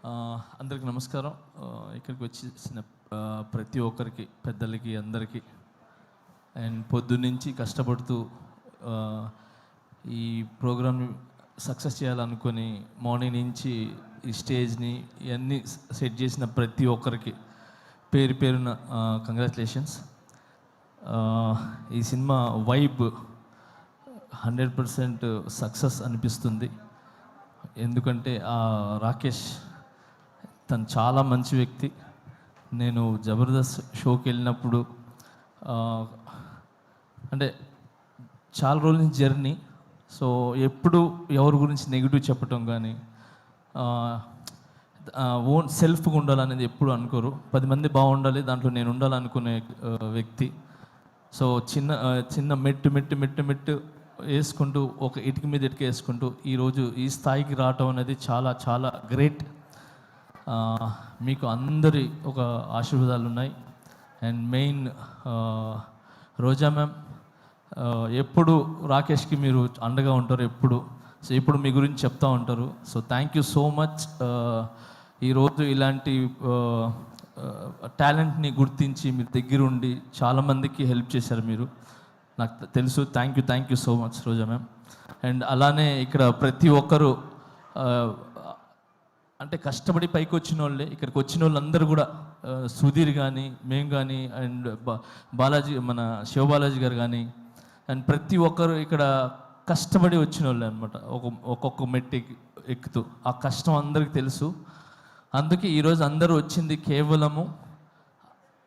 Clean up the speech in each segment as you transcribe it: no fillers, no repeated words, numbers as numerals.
అందరికీ నమస్కారం. ఇక్కడికి వచ్చేసిన ప్రతి ఒక్కరికి, పెద్దలకి, అందరికీ అండ్ పొద్దున్నుంచి కష్టపడుతూ ఈ ప్రోగ్రామ్ సక్సెస్ చేయాలనుకొని మార్నింగ్ నుంచి ఈ స్టేజ్ని ఇవన్నీ సెట్ చేసిన ప్రతి ఒక్కరికి పేరు పేరున కంగ్రాచులేషన్స్. ఈ సినిమా వైబ్ 100% సక్సెస్ అనిపిస్తుంది. ఎందుకంటే రాకేష్ తను చాలా మంచి వ్యక్తి. నేను జబర్దస్త్ షోకి వెళ్ళినప్పుడు అంటే చాలా రోజుల నుంచి జర్నీ. సో ఎప్పుడు ఎవరి గురించి నెగిటివ్ చెప్పటం కానీ ఓన్ సెల్ఫ్గా ఉండాలనేది ఎప్పుడు అనుకోరు. 10 మంది బాగుండాలి, దాంట్లో నేను ఉండాలనుకునే వ్యక్తి. సో చిన్న మెట్టు వేసుకుంటూ ఒక ఇటుక మీద ఇటుక వేసుకుంటూ ఈరోజు ఈ స్థాయికి రావటం అనేది చాలా చాలా గ్రేట్. మీకు అందరి ఒక ఆశీర్వాదాలు ఉన్నాయి. అండ్ మెయిన్ రోజా మ్యామ్, ఎప్పుడు రాకేష్కి మీరు అండగా ఉంటారు ఎప్పుడు. సో ఎప్పుడు మీ గురించి చెప్తూ ఉంటారు. So thank you so much. ఈరోజు ఇలాంటి టాలెంట్ని గుర్తించి మీరు దగ్గరుండి చాలామందికి హెల్ప్ చేశారు మీరు, నాకు తెలుసు. Thank you so much Roja ma'am. And అలానే ఇక్కడ ప్రతి ఒక్కరు అంటే కష్టపడి పైకి వచ్చిన వాళ్ళే. ఇక్కడికి వచ్చిన వాళ్ళందరూ కూడా సుధీర్ కానీ, మేము కానీ, అండ్ బాలాజీ, మన శివబాలాజీ గారు కానీ, అండ్ ప్రతి ఒక్కరు ఇక్కడ కష్టపడి వచ్చిన వాళ్ళే అనమాట. ఒక్కొక్క మెట్టు ఎక్కుతూ ఆ కష్టం అందరికీ తెలుసు. అందుకే ఈరోజు అందరూ వచ్చింది కేవలము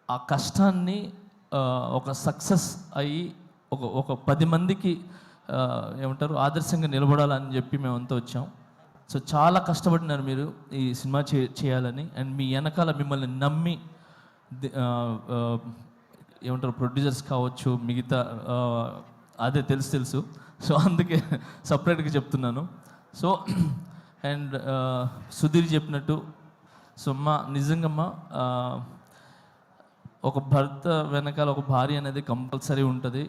ఆ కష్టాన్ని ఒక సక్సెస్ అయ్యి ఒక 10 మందికి ఏమంటారు ఆదర్శంగా నిలబడాలని చెప్పి మేమంతా వచ్చాం. సో చాలా కష్టపడినారు మీరు ఈ సినిమా చేయాలని. అండ్ మీ వెనకాల మిమ్మల్ని నమ్మి ఏమంటారు ప్రొడ్యూసర్స్ కావచ్చు, మిగతా అదే తెలుసు. సో అందుకే సపరేట్గా చెప్తున్నాను. సో అండ్ సుధీర్ చెప్పినట్టు, సో నిజంగా ఒక భర్త వెనకాల ఒక భార్య అనేది కంపల్సరీ ఉంటుంది.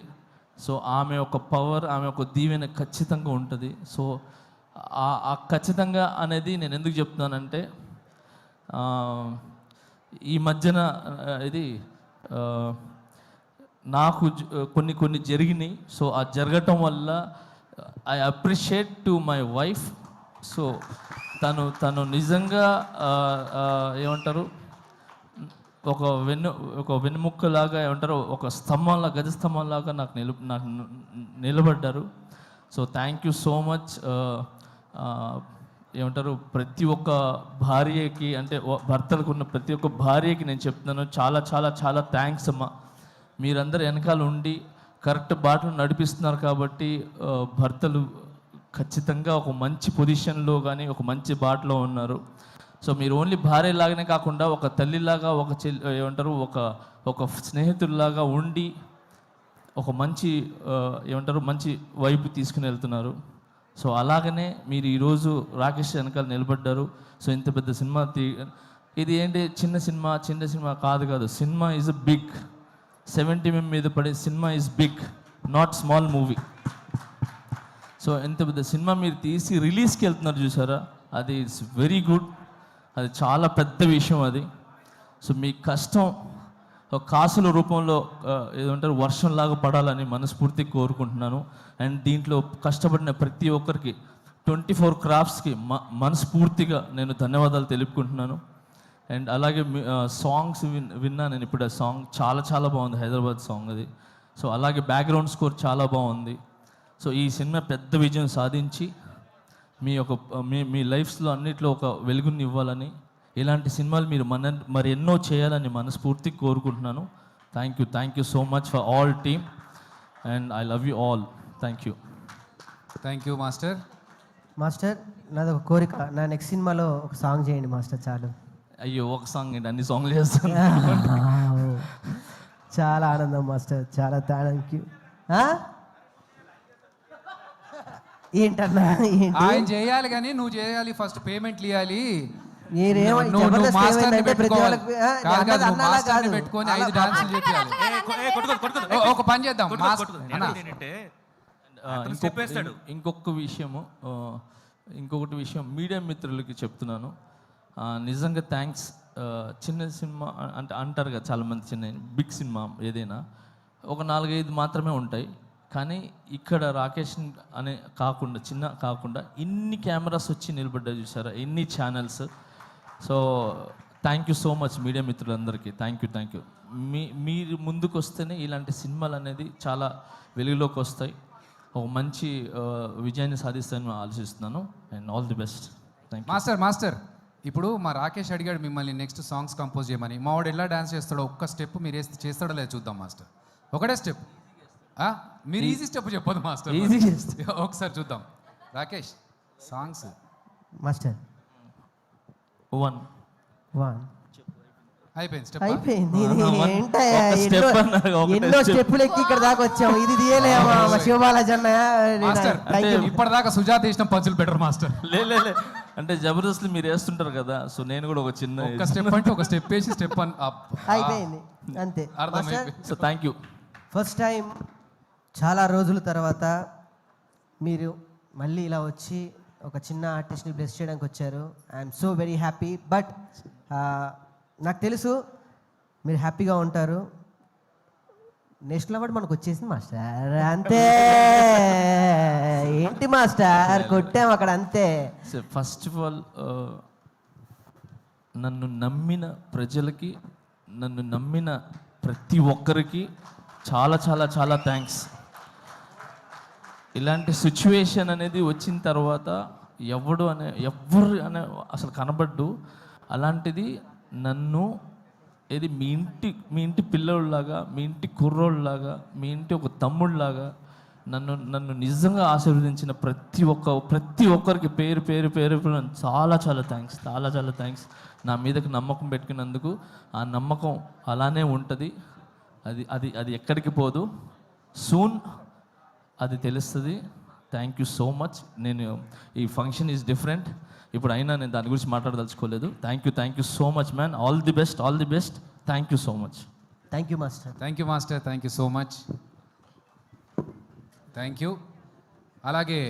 సో ఆమె ఒక పవర్, ఆమె ఒక దీవెన ఖచ్చితంగా ఉంటుంది. సో ఆ ఖచ్చితంగా అనేది నేను ఎందుకు చెప్తున్నానంటే, ఈ మధ్యన ఇది నాకు కొన్ని జరిగినాయి. సో ఆ జరగటం వల్ల I appreciate to my wife. So తను నిజంగా ఏమంటారు ఒక వెన్నుముక్కలాగా, ఏమంటారు ఒక స్తంభంలా, గజ స్తంభంలాగా నాకు నిలబడ్డారు. So thank you so much. ఏమంటారు ప్రతి ఒక్క భార్యకి, అంటే భర్తలకు ఉన్న ప్రతి ఒక్క భార్యకి నేను చెప్తున్నాను, చాలా చాలా చాలా థ్యాంక్స్ అమ్మా. మీరందరూ వెనకాల ఉండి కరెక్ట్ బాటలు నడిపిస్తున్నారు కాబట్టి భర్తలు ఖచ్చితంగా ఒక మంచి పొజిషన్లో కానీ ఒక మంచి బాటలో ఉన్నారు. సో మీరు ఓన్లీ భార్యలాగానే కాకుండా ఒక తల్లిలాగా, ఒక ఏమంటారు ఒక స్నేహితుల్లాగా ఉండి ఒక మంచి ఏమంటారు మంచి వైపు తీసుకుని వెళ్తున్నారు. సో అలాగనే మీరు ఈరోజు రాకేష్ వెనకాల నిలబడ్డారు. సో ఇంత పెద్ద సినిమా ఇది ఏంటి చిన్న సినిమా కాదు. Cinema is big. 70 mm మీద పడే cinema is big, not small movie. So ఎంత పెద్ద సినిమా మీరు తీసి రిలీజ్కి వెళ్తున్నారు చూసారా, అది ఇట్స్ వెరీ గుడ్. అది చాలా పెద్ద విషయం అది. సో మీ కష్టం కాసుల రూపంలో ఏదంటారు వర్షంలాగా పడాలని మనస్ఫూర్తిగా కోరుకుంటున్నాను. అండ్ దీంట్లో కష్టపడిన ప్రతి ఒక్కరికి 24 క్రాఫ్ట్స్కి మనస్ఫూర్తిగా నేను ధన్యవాదాలు తెలుపుకుంటున్నాను. అండ్ అలాగే సాంగ్స్ విన్నా నేను ఇప్పుడు. ఆ సాంగ్ చాలా చాలా బాగుంది, హైదరాబాద్ సాంగ్ అది. సో అలాగే బ్యాక్గ్రౌండ్ స్కోర్ చాలా బాగుంది. సో ఈ సినిమా పెద్ద విజయం సాధించి మీ లైఫ్స్లో అన్నిట్లో ఒక వెలుగుని ఇవ్వాలని, ఇలాంటి సినిమాలు మీరు మరి ఎన్నో చేయాలని మనస్ఫూర్తిగా కోరుకుంటున్నాను. Thank you so much for all team and I love you all. Thank you master. నాది ఒక కోరిక, నా నెక్స్ట్ సినిమాలో ఒక సాంగ్ చేయండి మాస్టర్. చాలు. అయ్యో ఒక సాంగ్ ఏంటి, అన్ని సాంగ్లు చేస్తాను. చాలా ఆనందం మాస్టర్, చాలా థ్యాంక్ యూ. ఏంటన్నా ఆయన చేయాలి కానీ నువ్వు చేయాలి, ఫస్ట్ పేమెంట్లు ఇవ్వాలి. పెట్టుకొని 5 డాన్సులు చెప్పాలి. ఒక పని చేద్దాం. ఇంకొకటి విషయం మీడియా మిత్రులకి చెప్తున్నాను. నిజంగా థ్యాంక్స్. చిన్న సినిమా అంటే అంటారు కదా చాలామంది, చిన్న బిగ్ సినిమా ఏదైనా ఒక 4-5 మాత్రమే ఉంటాయి, కానీ ఇక్కడ రాకేష్ అనే కాకుండా చిన్న కాకుండా ఇన్ని కెమెరాస్ వచ్చి నిలబడ్డా చూసారా, ఎన్ని channels. So thank you so much media మిత్రులందరికీ. Thank you. మీరు ముందుకు వస్తేనే ఇలాంటి సినిమాలు అనేది చాలా వెలుగులోకి వస్తాయి, ఒక మంచి విజయాన్ని సాధిస్తానని ఆలోచిస్తున్నాను. And all the best. Thank you. Master ఇప్పుడు మా రాకేష్ అడిగాడు మిమ్మల్ని నెక్స్ట్ సాంగ్స్ కంపోజ్ చేయమని. మా వాడు ఎలా డాన్స్ చేస్తాడో ఒక్క స్టెప్ మీరు చేస్తాడో లేదు చూద్దాం మాస్టర్. ఒకటే స్టెప్, మీరు ఈజీ స్టెప్ చెప్పదు మాస్టర్, ఈజీ ఒకసారి చూద్దాం. రాకేష్ సాంగ్స్ మాస్టర్ 1 అయిపోయింది స్టెప్. అయిపోయింది. ఇది ఒక ఏంటయ్యా, step అన్నారు, ఒకటే ఎన్నో step. స్టెప్పులు ఎక్కి ఇక్కడ దాకా వచ్చాము. ఇది తీయలేమా శివబాలాజీ అన్నయ్య? మాస్టర్ ఇప్పటిదాకా సుజాత వేసిన పంచులు బెటర్ మాస్టర్. లే అంటే జబర్దస్త్లు మీరు వేస్తుంటారు కదా, సో నేను కూడా ఒక చిన్న ఒక స్టెప్ అంటే ఒక స్టెప్ వేసి స్టెప్ అయిపోయింది అంతే. అర్థమైపోయింది. So thank you. First time చాలా రోజుల తర్వాత మీరు మళ్ళీ ఇలా వచ్చి ఒక చిన్న ఆర్టిస్ట్ని బ్లెస్ చేయడానికి వచ్చారు. I'm so very happy. But నాకు తెలుసు మీరు హ్యాపీగా ఉంటారు. నెక్స్ట్ అవార్డు మనకు వచ్చేసింది మాస్టర్, అంతే. ఏంటి మాస్టర్ కొట్టాం అక్కడ, అంతే. ఫస్ట్ ఆఫ్ ఆల్ నన్ను నమ్మిన ప్రజలకి, నన్ను నమ్మిన ప్రతి ఒక్కరికి చాలా థ్యాంక్స్. ఇలాంటి సిచ్యువేషన్ అనేది వచ్చిన తర్వాత ఎవరు అనే అసలు కనబడ్డు. అలాంటిది నన్ను ఏది మీ ఇంటి పిల్లోళ్ళలాగా, మీ ఇంటి కుర్రోళ్ళలాగా, మీ ఇంటి ఒక తమ్ముళ్ళలాగా నన్ను నిజంగా ఆశీర్వదించిన ప్రతి ఒక్కరికి పేరు చాలా థ్యాంక్స్. నా మీదకి నమ్మకం పెట్టుకున్నందుకు. ఆ నమ్మకం అలానే ఉంటుంది, అది ఎక్కడికి పోదు. సూన్ అది తెలుస్తుంది. Thank you so much. నేను ఈ ఫంక్షన్ ఈజ్ డిఫరెంట్, ఇప్పుడు అయినా నేను దాని గురించి మాట్లాడదలుచుకోలేదు. Thank you so much man. All the best. Thank you so much. Thank you master. Thank you so much. Thank you. అలాగే